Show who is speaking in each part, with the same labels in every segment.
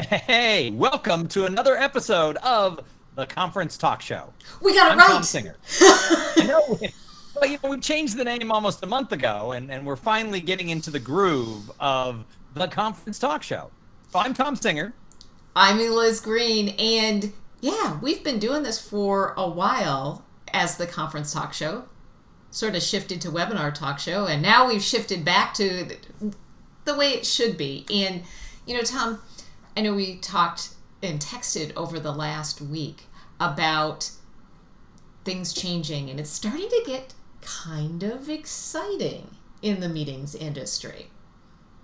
Speaker 1: Hey, welcome to another episode of the Conference Talk Show.
Speaker 2: We got it
Speaker 1: I'm
Speaker 2: right.
Speaker 1: Thom Singer. I know, we changed the name almost a month ago, and we're finally getting into the groove of the Conference Talk Show. So I'm Thom Singer.
Speaker 2: I'm Eliz Green, and yeah, we've been doing this for a while as the Conference Talk Show. Sort of shifted to webinar talk show, and now we've shifted back to the way it should be. And, you know, Thom, I know we talked and texted over the last week about things changing, and it's starting to get kind of exciting in the meetings industry.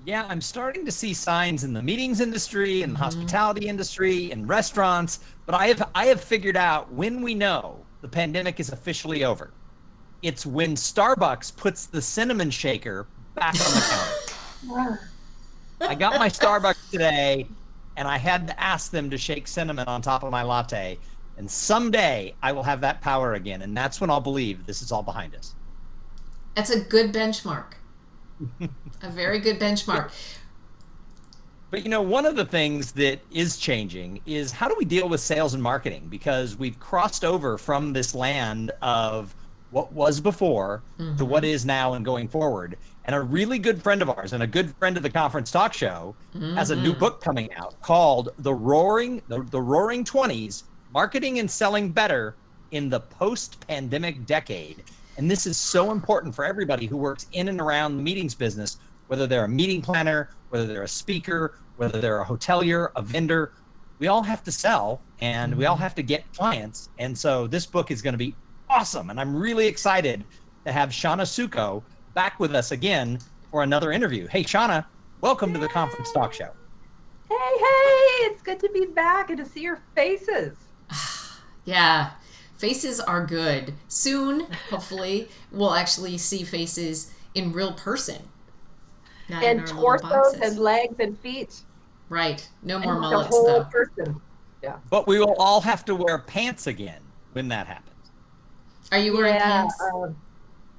Speaker 1: Yeah, I'm starting to see signs in the meetings industry, in the hospitality industry, in restaurants, but I have figured out when we know the pandemic is officially over. It's when Starbucks puts the cinnamon shaker back on the counter. I got my Starbucks today, and I had to ask them to shake cinnamon on top of my latte. And someday I will have that power again, and that's when I'll believe this is all behind us.
Speaker 2: That's a good benchmark. A very good benchmark.
Speaker 1: But you know, one of the things that is changing is how do we deal with sales and marketing? Because we've crossed over from this land of what was before to what is now and going forward. And a really good friend of ours and a good friend of the Conference Talk Show has a new book coming out called The Roaring 20s, Marketing and Selling Better in the Post-Pandemic Decade. And this is so important for everybody who works in and around the meetings business, whether they're a meeting planner, whether they're a speaker, whether they're a hotelier, a vendor. We all have to sell, and we all have to get clients. And so this book is going to be awesome, and I'm really excited to have Shawna Suko back with us again for another interview. Hey, Shawna, welcome to the Conference Talk Show.
Speaker 3: Hey, it's good to be back and to see your faces.
Speaker 2: Yeah, faces are good. Soon, hopefully, we'll actually see faces in real person. Not in
Speaker 3: And
Speaker 2: our little
Speaker 3: torsos
Speaker 2: boxes.
Speaker 3: and legs and feet.
Speaker 2: Right, no more
Speaker 3: And the
Speaker 2: mullets,
Speaker 3: whole
Speaker 2: though.
Speaker 3: person. Yeah.
Speaker 1: But we will all have to wear pants again when that happens.
Speaker 2: Are you wearing pants?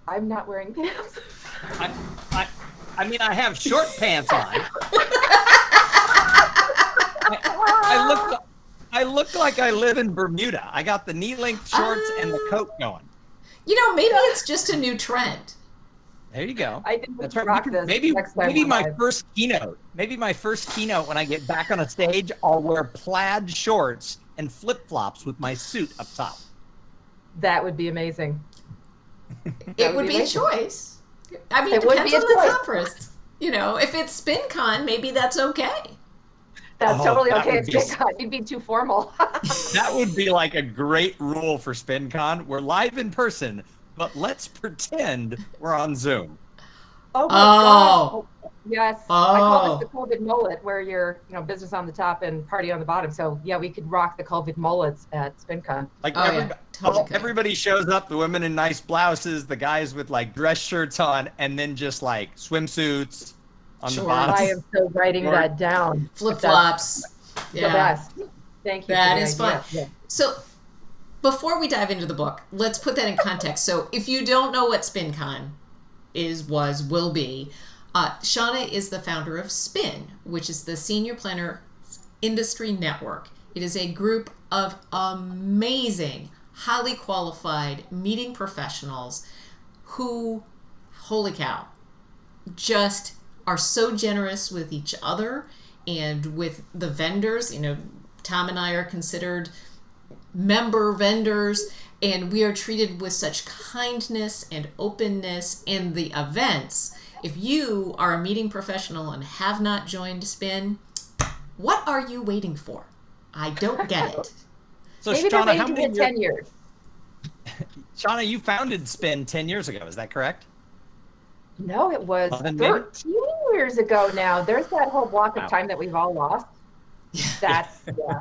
Speaker 3: I'm not wearing pants.
Speaker 1: I mean, I have short pants on. I look like I live in Bermuda. I got the knee-length shorts and the coat going.
Speaker 2: You know, maybe it's just a new trend.
Speaker 1: There you go.
Speaker 3: I didn't
Speaker 1: That's right.
Speaker 3: rock this
Speaker 1: Maybe
Speaker 3: next time
Speaker 1: maybe
Speaker 3: we're
Speaker 1: my
Speaker 3: live.
Speaker 1: first keynote. Maybe my first keynote when I get back on a stage, I'll wear plaid shorts and flip-flops with my suit up top.
Speaker 3: That would be amazing.
Speaker 2: It would be a
Speaker 3: amazing.
Speaker 2: choice. I mean,
Speaker 3: It
Speaker 2: it
Speaker 3: would
Speaker 2: depends
Speaker 3: be a
Speaker 2: on the
Speaker 3: choice.
Speaker 2: conference. You know, if it's SPINCon, maybe that's okay.
Speaker 3: That's
Speaker 1: Oh,
Speaker 3: totally
Speaker 1: that
Speaker 3: okay.
Speaker 1: would
Speaker 3: It's
Speaker 1: be-
Speaker 3: good. You'd be too formal.
Speaker 1: That would be like a great rule for SPINCon. We're live in person, but let's pretend we're on Zoom.
Speaker 3: Oh my
Speaker 2: Oh.
Speaker 3: gosh. Yes. I call
Speaker 2: Oh.
Speaker 3: this the COVID mullet, where you're, business on the top and party on the bottom. So yeah, we could rock the COVID mullets at SPINCon.
Speaker 1: Like
Speaker 2: Oh, yeah. Totally good.
Speaker 1: everybody shows up, the women in nice blouses, the guys with like dress shirts on, and then just like swimsuits on
Speaker 2: Sure.
Speaker 1: the bottom.
Speaker 3: I am so writing
Speaker 1: Or-
Speaker 3: that down.
Speaker 2: Flip-flops.
Speaker 3: The
Speaker 2: Yeah.
Speaker 3: best. Thank you.
Speaker 2: That
Speaker 3: for the
Speaker 2: is fun.
Speaker 3: idea. Yeah.
Speaker 2: So before we dive into the book, let's put that in context. So if you don't know what SPINCon will be, Shawna is the founder of SPIN, which is the Senior Planner Industry Network. It is a group of amazing, highly qualified meeting professionals who, holy cow, just are so generous with each other and with the vendors. You know, Thom and I are considered member vendors, and we are treated with such kindness and openness in the events. If you are a meeting professional and have not joined SPIN, what are you waiting for? I don't get it.
Speaker 1: So
Speaker 3: Maybe they're
Speaker 1: Shawna,
Speaker 3: waiting
Speaker 1: how
Speaker 3: to
Speaker 1: many
Speaker 3: get
Speaker 1: years?
Speaker 3: 10 years.
Speaker 1: Shawna, you founded SPIN 10 years ago. Is that correct?
Speaker 3: No, it was
Speaker 1: 11 maybe?
Speaker 3: 13 years ago now. There's that whole block
Speaker 1: Wow.
Speaker 3: of time that we've all lost. That's, yeah.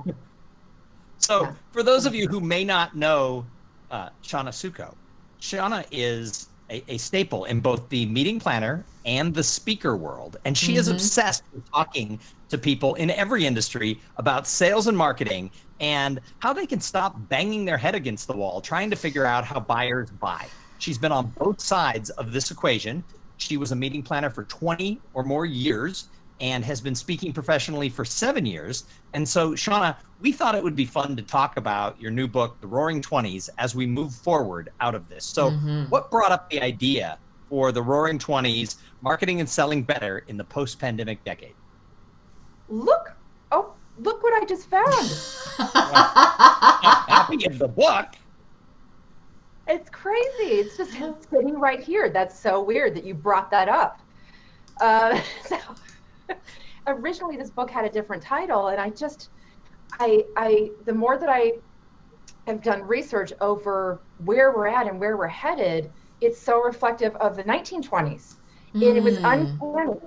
Speaker 1: So
Speaker 3: Yeah.
Speaker 1: for those of you who may not know Shawna Suko, Shawna is a staple in both the meeting planner and the speaker world. And she is obsessed with talking to people in every industry about sales and marketing and how they can stop banging their head against the wall, trying to figure out how buyers buy. She's been on both sides of this equation. She was a meeting planner for 20 or more years. and has been speaking professionally for 7 years. And so, Shawna, we thought it would be fun to talk about your new book, The Roaring Twenties, as we move forward out of this. So what brought up the idea for The Roaring Twenties, Marketing and Selling Better in the Post-Pandemic Decade?
Speaker 3: Look what I just found.
Speaker 1: I'm happy of the book.
Speaker 3: It's crazy. It's just sitting right here. That's so weird that you brought that up. So originally this book had a different title, and the more that I have done research over where we're at and where we're headed, it's so reflective of the 1920s. And it was uncanny.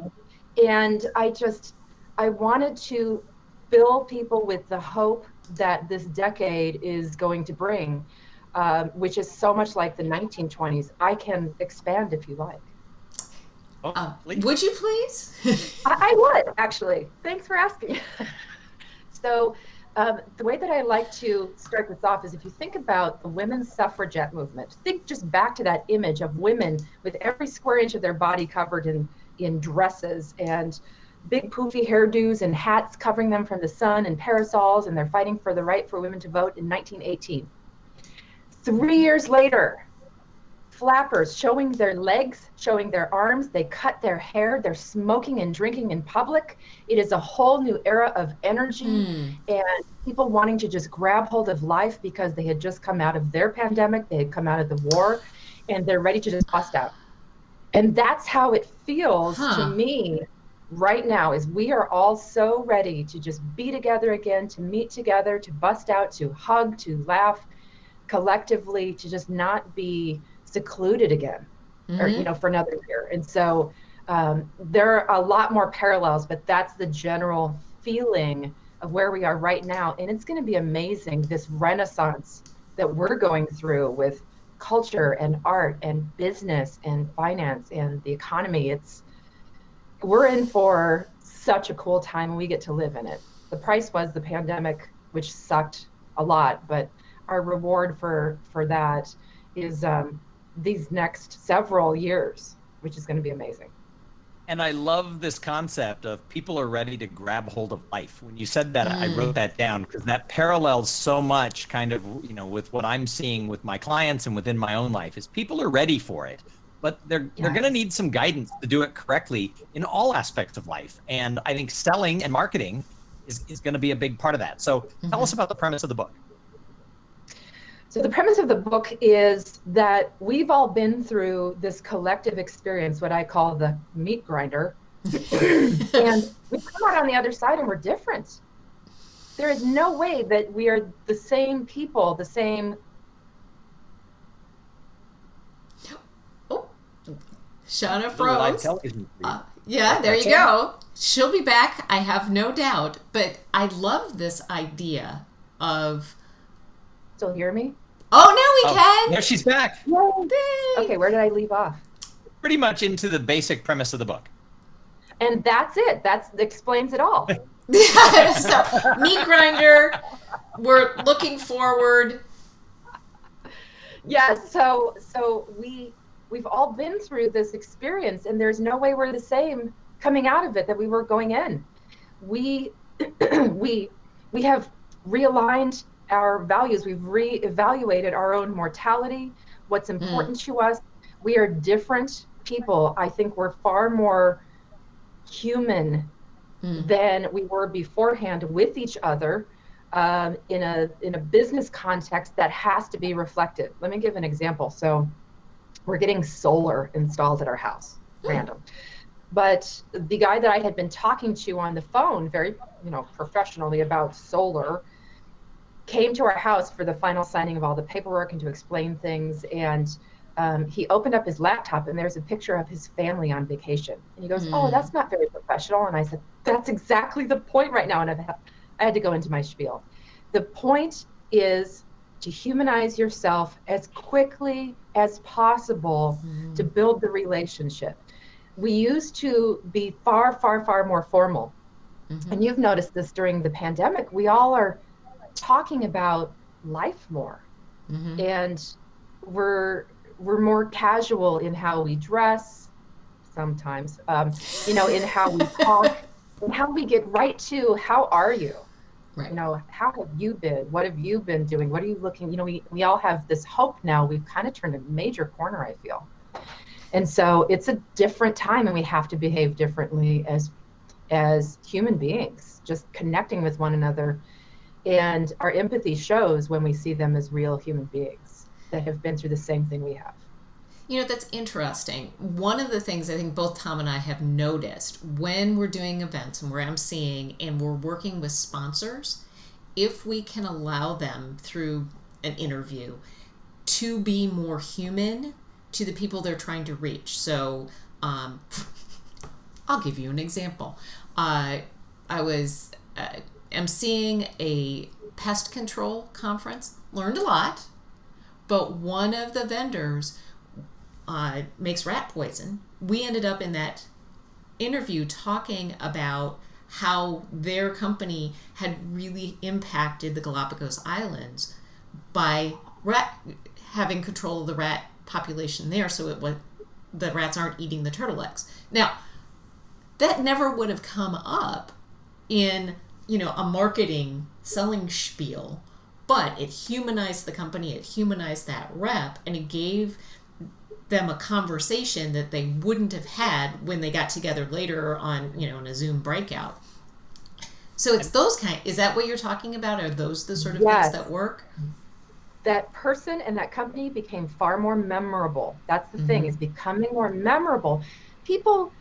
Speaker 3: And I wanted to fill people with the hope that this decade is going to bring, which is so much like the 1920s. I can expand if you like.
Speaker 2: Would you please?
Speaker 3: I would, actually. Thanks for asking. So the way that I like to start this off is if you think about the women's suffragette movement, think just back to that image of women with every square inch of their body covered in dresses and big poofy hairdos and hats covering them from the sun and parasols, and they're fighting for the right for women to vote in 1918. 3 years later, flappers showing their legs, showing their arms, they cut their hair, they're smoking and drinking in public. It is a whole new era of energy and people wanting to just grab hold of life because they had just come out of their pandemic, they had come out of the war, and they're ready to just bust out. And that's how it feels to me right now, is we are all so ready to just be together again, to meet together, to bust out, to hug, to laugh collectively, to just not be secluded again, or for another year. And so there are a lot more parallels, but that's the general feeling of where we are right now. And it's going to be amazing, this renaissance that we're going through with culture and art and business and finance and the economy. We're in for such a cool time, and we get to live in it. The price was the pandemic, which sucked a lot, but our reward for that is these next several years, which is going to be amazing.
Speaker 1: And I love this concept of people are ready to grab hold of life. When you said that, I wrote that down because that parallels so much kind of, with what I'm seeing with my clients and within my own life, is people are ready for it, but they're going to need some guidance to do it correctly in all aspects of life. And I think selling and marketing is going to be a big part of that. So tell us about the premise of the book.
Speaker 3: So the premise of the book is that we've all been through this collective experience, what I call the meat grinder, and we come out on the other side and we're different. There is no way that we are the same people, the same.
Speaker 2: Shawna froze. Yeah, there
Speaker 1: That's
Speaker 2: you go. She'll be back, I have no doubt. But I love this idea of.
Speaker 3: Still hear me?
Speaker 2: Oh, now we can.
Speaker 1: There she's back.
Speaker 3: Yay. Okay, where did I leave off?
Speaker 1: Pretty much into the basic premise of the book.
Speaker 3: And that's it. That explains it all.
Speaker 2: So, meat grinder. We're looking forward.
Speaker 3: Yes. So we've all been through this experience, and there's no way we're the same coming out of it that we were going in. We have realigned our values. We've reevaluated our own mortality, what's important to us. We are different people. I think we're far more human than we were beforehand with each other, in a business context that has to be reflected. Let me give an example. So we're getting solar installed at our house, random. But the guy that I had been talking to on the phone very, professionally about solar came to our house for the final signing of all the paperwork and to explain things. And he opened up his laptop and there's a picture of his family on vacation. And he goes, "Oh, that's not very professional." And I said, "That's exactly the point right now." And I had to go into my spiel. The point is to humanize yourself as quickly as possible to build the relationship. We used to be far, far, far more formal. And you've noticed this during the pandemic. We all are talking about life more, and we're more casual in how we dress sometimes, in how we talk. And how we get right to, how are you?
Speaker 2: Right.
Speaker 3: You know, how have you been? What have you been doing? What are you looking, you know, we all have this hope now. We've kind of turned a major corner, I feel. And so it's a different time, and we have to behave differently as human beings, just connecting with one another. And our empathy shows when we see them as real human beings that have been through the same thing we have.
Speaker 2: You know, that's interesting. One of the things I think both Thom and I have noticed when we're doing events and we're emceeing and we're working with sponsors, if we can allow them through an interview to be more human to the people they're trying to reach. So I'll give you an example. I was emceeing a pest control conference, learned a lot, but one of the vendors makes rat poison. We ended up in that interview talking about how their company had really impacted the Galapagos Islands by having control of the rat population there, so the rats aren't eating the turtle eggs. Now, that never would have come up in, you know, a marketing selling spiel, but it humanized the company, it humanized that rep, and it gave them a conversation that they wouldn't have had when they got together later on, you know, in a Zoom breakout. So it's those kind. Is that what you're talking about? Are those the sort of things that work?
Speaker 3: That person and that company became far more memorable. That's the thing, is becoming more memorable. People,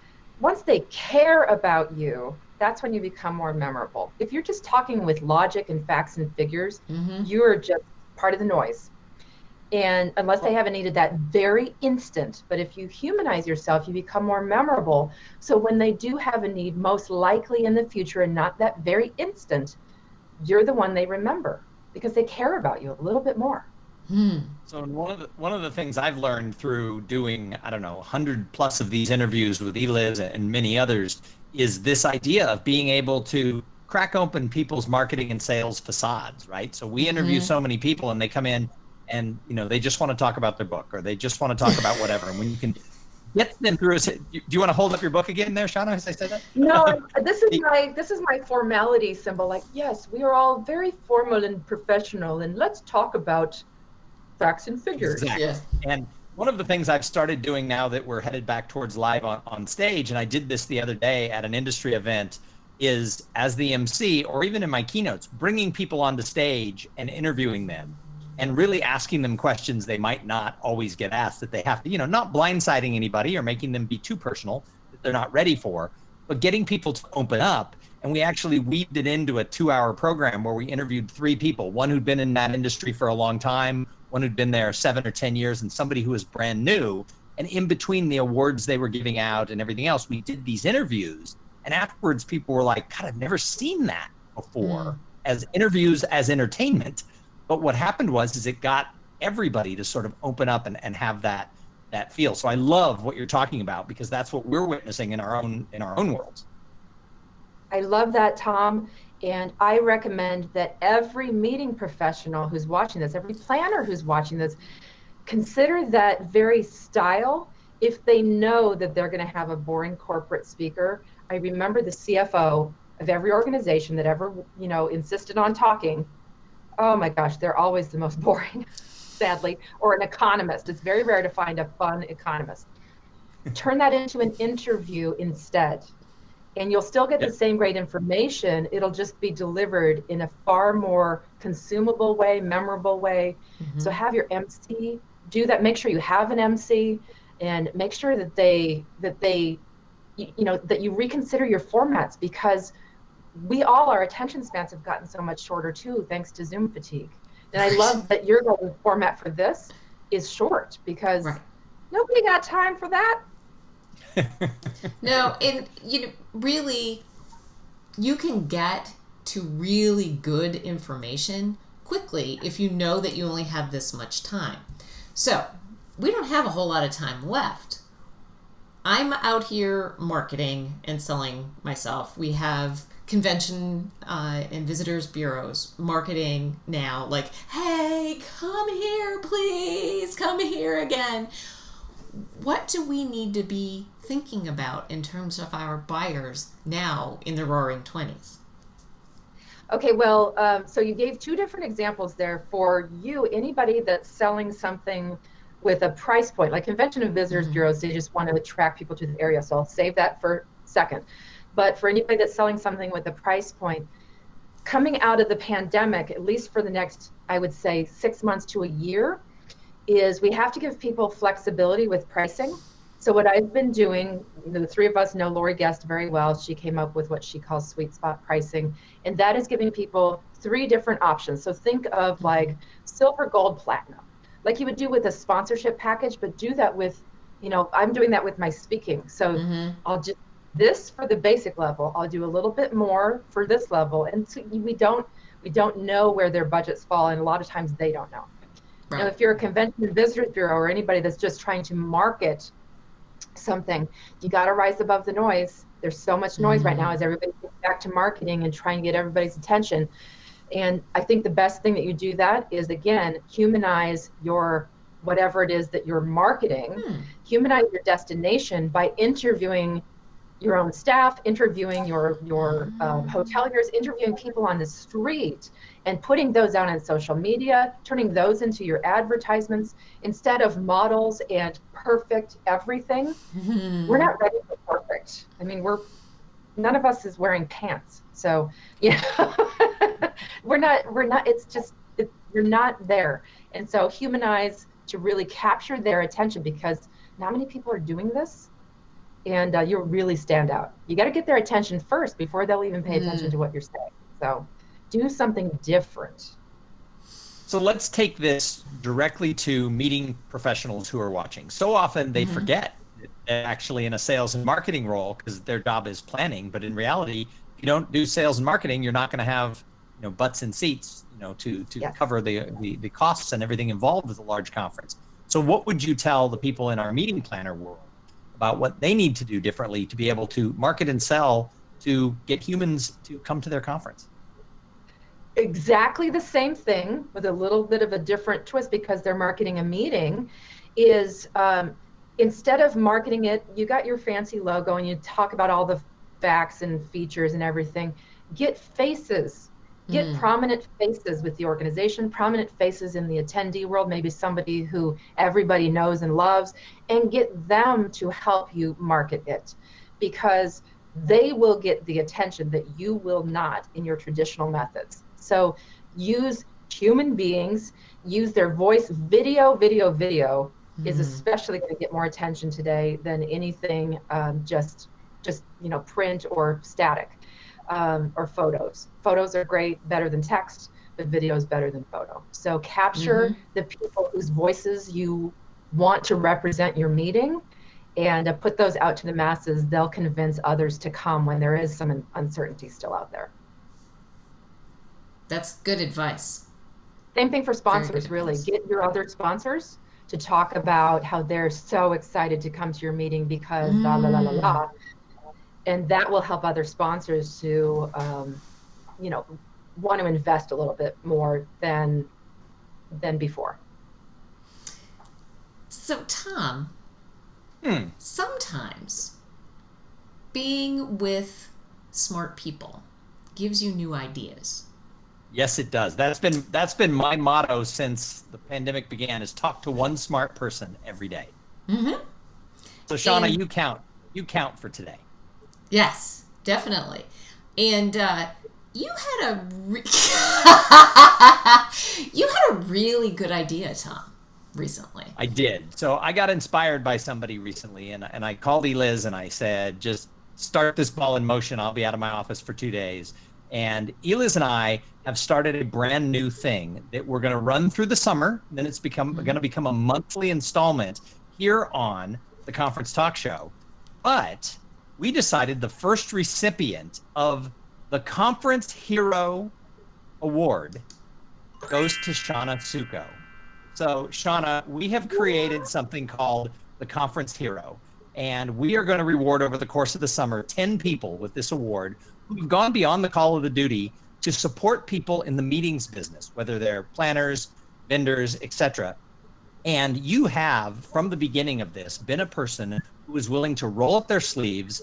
Speaker 3: once they care about you, that's when you become more memorable. If you're just talking with logic and facts and figures, you're just part of the noise. And unless they haven't needed that very instant, but if you humanize yourself, you become more memorable. So when they do have a need, most likely in the future and not that very instant, you're the one they remember because they care about you a little bit more.
Speaker 1: So one of the things I've learned through doing, I don't know, 100 plus of these interviews with Eliz and many others is this idea of being able to crack open people's marketing and sales facades, right? So we interview so many people and they come in and, you know, they just want to talk about their book or they just want to talk about whatever. And when you can get them through, do you want to hold up your book again there, Shawna, as I said that?
Speaker 3: No, this is my formality symbol. Like, yes, we are all very formal and professional, and let's talk about facts and figures.
Speaker 1: Exactly. Yeah. And one of the things I've started doing now that we're headed back towards live on stage, and I did this the other day at an industry event, is as the MC or even in my keynotes, bringing people onto stage and interviewing them and really asking them questions they might not always get asked, that they have to, you know, not blindsiding anybody or making them be too personal that they're not ready for, but getting people to open up. And we actually weaved it into a 2-hour program where we interviewed 3 people, one who'd been in that industry for a long time, one who'd been there 7 or 10 years, and somebody who was brand new. And in between the awards they were giving out and everything else, we did these interviews. And afterwards, people were like, God, I've never seen that before as interviews, as entertainment. But what happened is it got everybody to sort of open up and have that feel. So I love what you're talking about because that's what we're witnessing in our own worlds.
Speaker 3: I love that, Thom. And I recommend that every meeting professional who's watching this, every planner who's watching this, consider that very style if they know that they're going to have a boring corporate speaker. I remember the CFO of every organization that ever, you know, insisted on talking. Oh my gosh, they're always the most boring, sadly. Or an economist. It's very rare to find a fun economist. Turn that into an interview instead. And you'll still get the same great information. It'll just be delivered in a far more consumable way, memorable way. So have your MC do that. Make sure you have an MC and make sure that they, you know, that you reconsider your formats, because we all, our attention spans have gotten so much shorter too, thanks to Zoom fatigue. And I love that your format for this is short because nobody got time for that.
Speaker 2: No, and you know, really, you can get to really good information quickly if you know that you only have this much time. So we don't have a whole lot of time left. I'm out here marketing and selling myself. We have convention and visitors bureaus marketing now, like, hey, come here, please, come here again. what do we need to be thinking about in terms of our buyers now in the roaring 20s?
Speaker 3: Okay, well, so you gave two different examples there. For you, anybody that's selling something with a price point, like convention and visitors bureaus, they just want to attract people to the area. So I'll save that for a second. But for anybody that's selling something with a price point, coming out of the pandemic, at least for the next, I would say, 6 months to a year, is we have to give people flexibility with pricing. So what I've been doing, the three of us know Lori Guest very well. She came up with what she calls sweet spot pricing. And that is giving people 3 different options. So think of like silver, gold, platinum, like you would do with a sponsorship package, but do that with, I'm doing that with my speaking. So I'll just, this for the basic level, I'll do a little bit more for this level. And so we don't know where their budgets fall. And a lot of times they don't know. Right. Now, if you're a convention and visitors bureau or anybody that's just trying to market something, you got to rise above the noise. There's so much noise right now as everybody gets back to marketing and trying to get everybody's attention. And I think the best thing that you do that is, again, humanize your whatever it is that you're marketing, humanize your destination by interviewing your own staff, interviewing your hoteliers, interviewing people on the street, and putting those out on social media, turning those into your advertisements instead of models and perfect everything. We're not ready for perfect. I mean, none of us is wearing pants. So, we're not, you're not there. And so humanize to really capture their attention, because not many people are doing this. And you'll really stand out. You got to get their attention first before they'll even pay attention to what you're saying. So do something different.
Speaker 1: So let's take this directly to meeting professionals who are watching. So often they forget that they're actually in a sales and marketing role because their job is planning. But in reality, if you don't do sales and marketing, you're not going to have butts in seats to cover the costs and everything involved with a large conference. So what would you tell the people in our meeting planner world about what they need to do differently to be able to market and sell to get humans to come to their conference?
Speaker 3: Exactly the same thing with a little bit of a different twist, because they're marketing a meeting, is instead of marketing it, you got your fancy logo and you talk about all the facts and features and everything. Get faces. Get prominent faces with the organization, prominent faces in the attendee world, maybe somebody who everybody knows and loves, and get them to help you market it, because they will get the attention that you will not in your traditional methods. So use human beings, use their voice. Video is especially going to get more attention today than anything just print or static. Or photos. Photos are great, better than text, but video is better than photo. So capture the people whose voices you want to represent your meeting, and put those out to the masses. They'll convince others to come when there is some uncertainty still out there.
Speaker 2: That's good advice.
Speaker 3: Same thing for sponsors, really. Get your other sponsors to talk about how they're so excited to come to your meeting because la la la la la. And that will help other sponsors to, want to invest a little bit more than before.
Speaker 2: So, Thom, sometimes being with smart people gives you new ideas.
Speaker 1: Yes, it does. That's been my motto since the pandemic began: is talk to one smart person every day. So, Shawna, you count for today.
Speaker 2: Yes, definitely. And you had a really good idea, Thom, recently.
Speaker 1: I did. So I got inspired by somebody recently, and I called Eliz and I said, just start this ball in motion. I'll be out of my office for 2 days. And Eliz and I have started a brand new thing that we're going to run through the summer. Then it's going to become a monthly installment here on the Conference Talk Show. But we decided the first recipient of the Conference Hero Award goes to Shawna Suko. So, Shawna, we have created something called the Conference Hero, and we are going to reward over the course of the summer 10 people with this award who've gone beyond the call of the duty to support people in the meetings business, whether they're planners, vendors, etc. And you have, from the beginning of this, been a person who is willing to roll up their sleeves,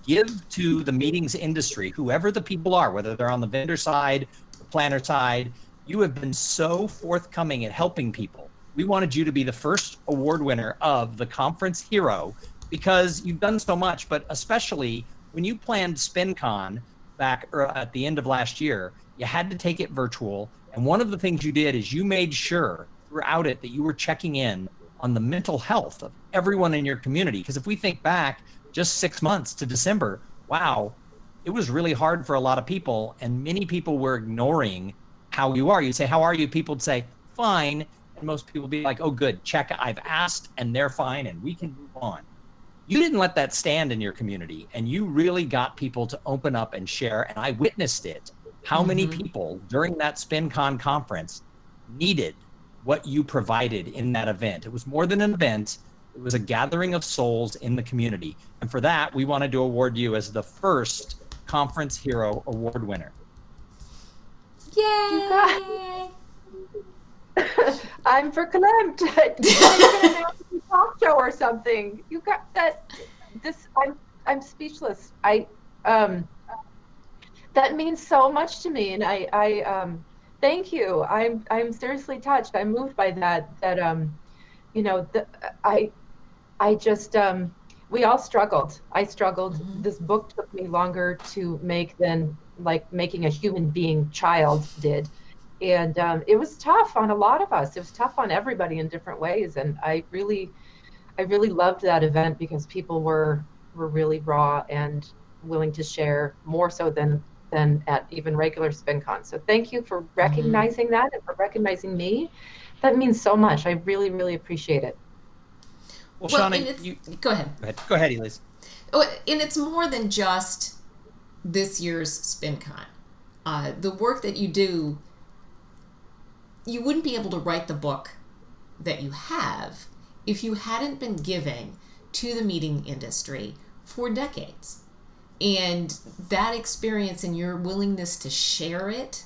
Speaker 1: give to the meetings industry, whoever the people are, whether they're on the vendor side, the planner side. You have been so forthcoming at helping people. We wanted you to be the first award winner of the Conference Hero because you've done so much, but especially when you planned SPINCon back at the end of last year, you had to take it virtual. And one of the things you did is you made sure throughout it that you were checking in on the mental health of everyone in your community. Because if we think back just 6 months to December, wow, it was really hard for a lot of people. And many people were ignoring how you are. You'd say, how are you? People would say, fine. And most people would be like, oh, good, check, I've asked and they're fine and we can move on. You didn't let that stand in your community, and you really got people to open up and share. And I witnessed it. How many people during that SPINCon conference needed what you provided in that event? It was more than an event. It was a gathering of souls in the community. And for that, we wanted to award you as the first Conference Hero Award winner.
Speaker 2: Yay!
Speaker 3: I'm verklempt. You're gonna announce a talk show or something. You got that. I'm speechless. That means so much to me, and I thank you. I'm seriously touched. I'm moved by that. I just we all struggled. I struggled. This book took me longer to make than like making a human being child did. And it was tough on a lot of us. It was tough on everybody in different ways. And I really loved that event because people were really raw and willing to share more so than at even regular SPINCon. So thank you for recognizing that and for recognizing me. That means so much. I really, really appreciate it.
Speaker 1: Well, Shawna,
Speaker 2: go ahead.
Speaker 1: Go ahead, Eliz.
Speaker 2: Oh, and it's more than just this year's SPINCon. The work that you do, you wouldn't be able to write the book that you have if you hadn't been giving to the meeting industry for decades. And that experience and your willingness to share it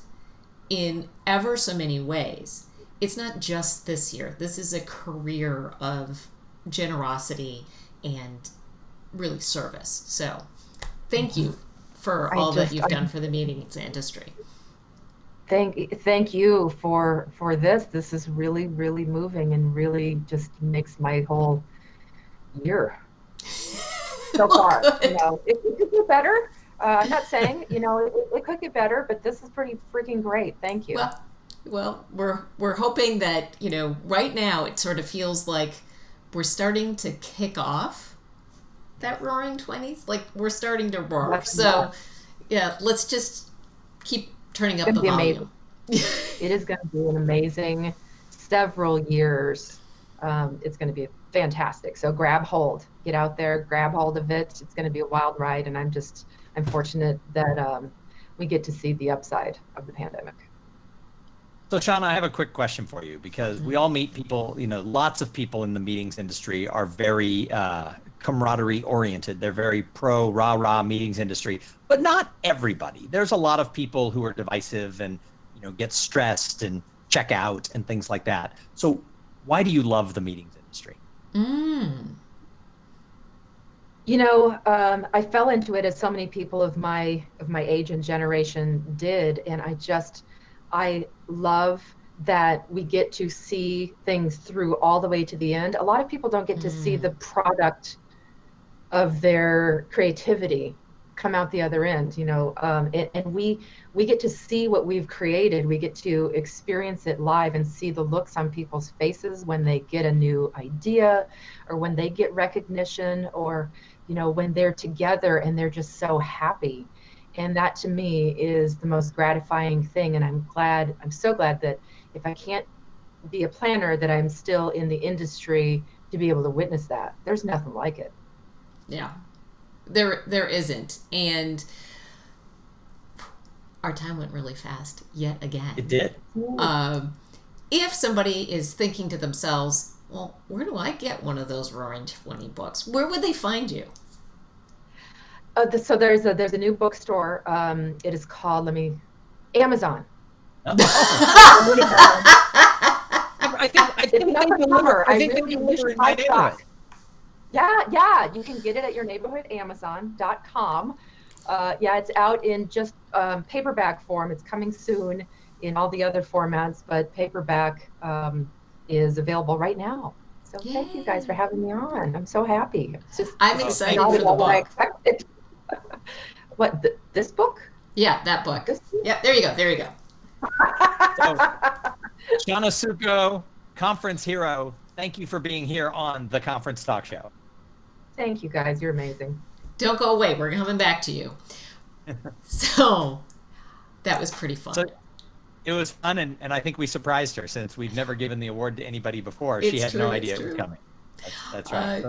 Speaker 2: in ever so many ways, it's not just this year. This is a career of generosity and really service. So thank you for all that you've done for the meetings industry.
Speaker 3: Thank you for this. This is really, really moving and really just makes my whole year so far.
Speaker 2: Good.
Speaker 3: It could get better. I'm not saying, it could get better, but this is pretty freaking great. Thank you.
Speaker 2: Well, we're hoping that, right now it sort of feels like we're starting to kick off that Roaring 20s. Like we're starting to roar. So yeah, let's just keep turning up the volume.
Speaker 3: It is going to be an amazing several years. It's going to be fantastic. So grab hold, get out there, grab hold of it. It's going to be a wild ride. And I'm fortunate that we get to see the upside of the pandemic.
Speaker 1: So Shawna, I have a quick question for you because we all meet people, lots of people in the meetings industry are very camaraderie oriented. They're very pro rah meetings industry, but not everybody. There's a lot of people who are divisive and, get stressed and check out and things like that. So why do you love the meetings industry?
Speaker 3: I fell into it as so many people of my age and generation did. And I love that we get to see things through all the way to the end. A lot of people don't get to see the product of their creativity come out the other end, and we get to see what we've created. We get to experience it live and see the looks on people's faces when they get a new idea or when they get recognition or, when they're together and they're just so happy. And that to me is the most gratifying thing. And I'm so glad that if I can't be a planner, that I'm still in the industry to be able to witness that. There's nothing like it.
Speaker 2: Yeah, there isn't. And our time went really fast yet again.
Speaker 1: It did.
Speaker 2: If somebody is thinking to themselves, well, where do I get one of those Roaring 20 books? Where would they find you?
Speaker 3: So there's a new bookstore. It is called Amazon.
Speaker 1: I
Speaker 3: It's not a summer.
Speaker 1: I think
Speaker 3: really
Speaker 1: they
Speaker 3: wish
Speaker 1: deliver in my
Speaker 3: I
Speaker 1: neighborhood.
Speaker 3: stock. Yeah. You can get it at your neighborhood Amazon.com. Yeah, it's out in just paperback form. It's coming soon in all the other formats, but paperback is available right now. So thank you guys for having me on. I'm so happy.
Speaker 2: I'm excited
Speaker 3: not
Speaker 2: for
Speaker 3: at
Speaker 2: the
Speaker 3: all what I
Speaker 2: book.
Speaker 3: expected. What, this book?
Speaker 2: Yeah, that book.
Speaker 3: This book?
Speaker 2: Yeah, there you go. There you go.
Speaker 1: So, Shawna Suko, conference hero, thank you for being here on the Conference Talk Show.
Speaker 3: Thank you guys. You're amazing.
Speaker 2: Don't go away. We're coming back to you. So that was pretty fun.
Speaker 1: So, it was fun, and I think we surprised her since we've never given the award to anybody before. She had no idea it was coming. That's right. So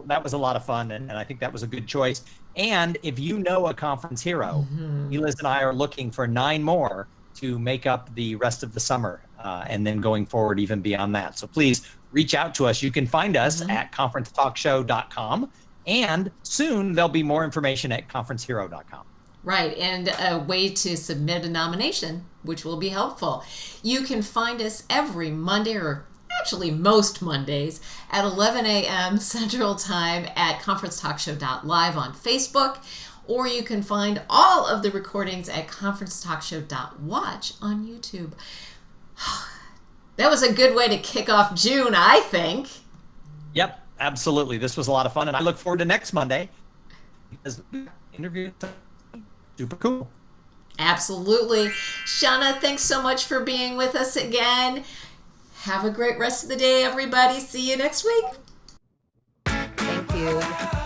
Speaker 1: that was a lot of fun, and I think that was a good choice. And if you know a conference hero, Eliz and I are looking for 9 more to make up the rest of the summer, and then going forward even beyond that. So please reach out to us. You can find us at conferencetalkshow.com, and soon there'll be more information at conferencehero.com.
Speaker 2: Right, and a way to submit a nomination, which will be helpful. You can find us every Monday, or actually most Mondays, at 11 a.m. Central Time at conferencetalkshow.live on Facebook, or you can find all of the recordings at conferencetalkshow.watch on YouTube. That was a good way to kick off June, I think.
Speaker 1: Yep, absolutely. This was a lot of fun, and I look forward to next Monday because interview super cool.
Speaker 2: Absolutely. Shawna, thanks so much for being with us again. Have a great rest of the day, everybody. See you next week.
Speaker 3: Thank you.